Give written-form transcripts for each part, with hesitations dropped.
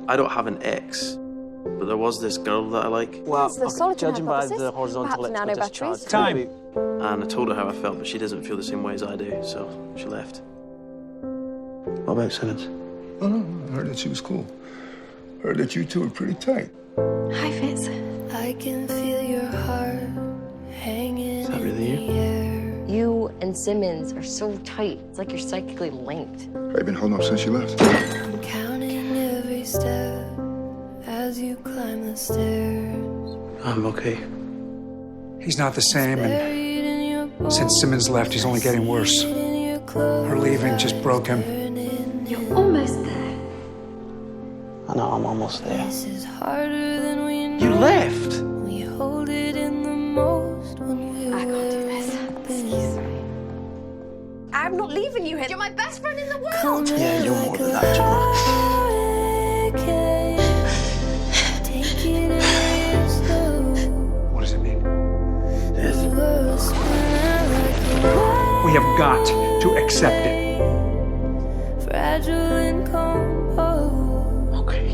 I don't have an ex, but there was this girl that I like. Well, judging by the horizontal electrical discharge... Time! And I told her how I felt, but she doesn't feel the same way as I do, so she left. What about Simmons? Oh, no, I heard that she was cool. Heard that you two were pretty tight. Hi, Fitz. I can feel your heart hanging. Is that really you? You and Simmons are so tight. It's like you're psychically linked. I've been holding up since you left. I'm counting every step as you climb the stairs. I'm okay. He's not the same, and since Simmons left, he's only getting worse. Her leaving just broke him. You're almost there. I know, I'm almost there. This is harder than we know. You left? We hold it in the most when we I can't do this. I'm not leaving you here. You're my best friend in the world. Yeah, you're more than that, Gemma. What does it mean? Yes. We have got to accept it. Fragile and composed. Okay.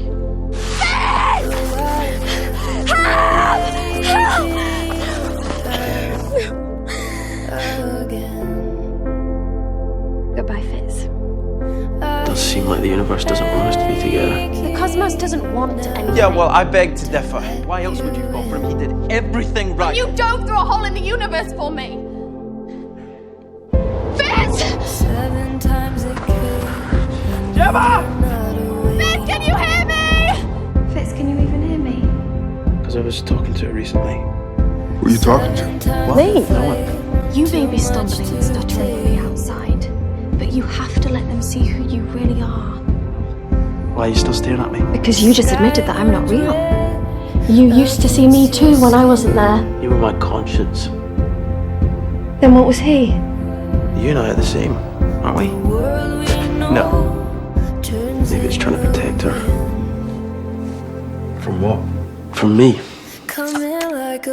Goodbye, Fitz. It does seem like the universe doesn't want us to be together. The cosmos doesn't want anything. Yeah, well, I beg to differ. Why else would you vote for him? He did everything right. You dove through a hole in the universe for me! Fitz! 7 times it could. Gemma! Fitz, can you hear me? Fitz, can you even hear me? Because I was talking to her recently. Who are you talking to? Me? No one. You may be stumbling and stuttering on the outside, but you have to let them see who you really are. Why are you still staring at me? Because you just admitted that I'm not real. You used to see me too when I wasn't there. You were my conscience. Then what was he? You and I are the same, aren't we? No. Maybe it's trying to protect her. From what? From me. Coming like a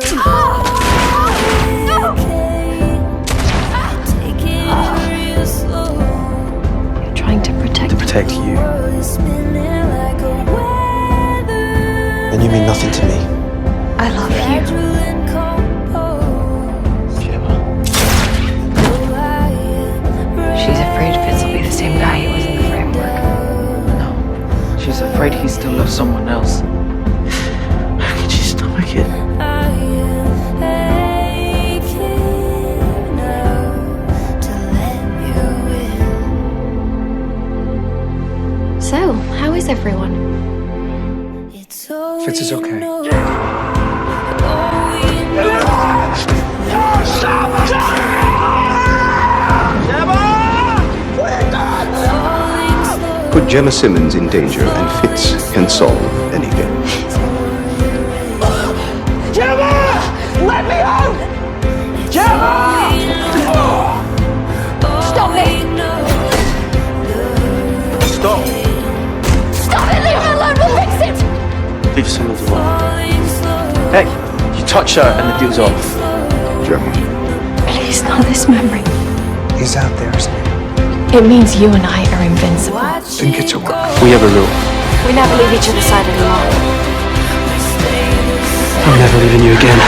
You're trying to protect To protect you. Then you mean nothing to me. I love you. Gemma. She's afraid Fitz will be the same guy he was in the framework. No. She's afraid he still loves someone else. How could you stomach it? So, how is everyone? Fitz is okay. Put Gemma Simmons in danger and Fitz can solve anything. Gemma! Let me out! Gemma! Stop me! Stop! Stop it! Leave me alone! We'll fix it! Leave Simmons alone. Hey, you touch her and the deal's off. Gemma. Please, not this memory. He's out there, isn't he? It means you and I are invincible. Then get to work. We have a rule. We never leave each other's side anymore. I'm never leaving you again.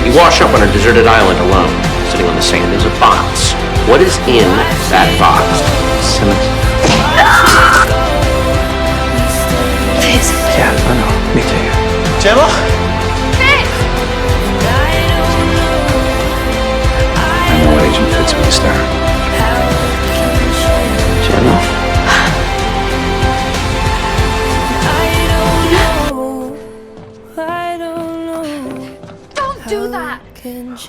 You wash up on a deserted island alone. Sitting on the sand is a box. What is in that box? Simmons. Fitz. Yeah, I know. Me too. Gemma? I know what Agent Fitzsimmons there. Gemma? Don't do that!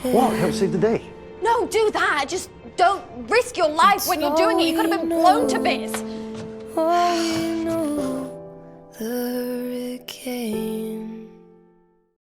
What? Help save the day. No, do that! Just don't risk your life when you're doing it. You could have been blown to bits. All we know, the hurricane.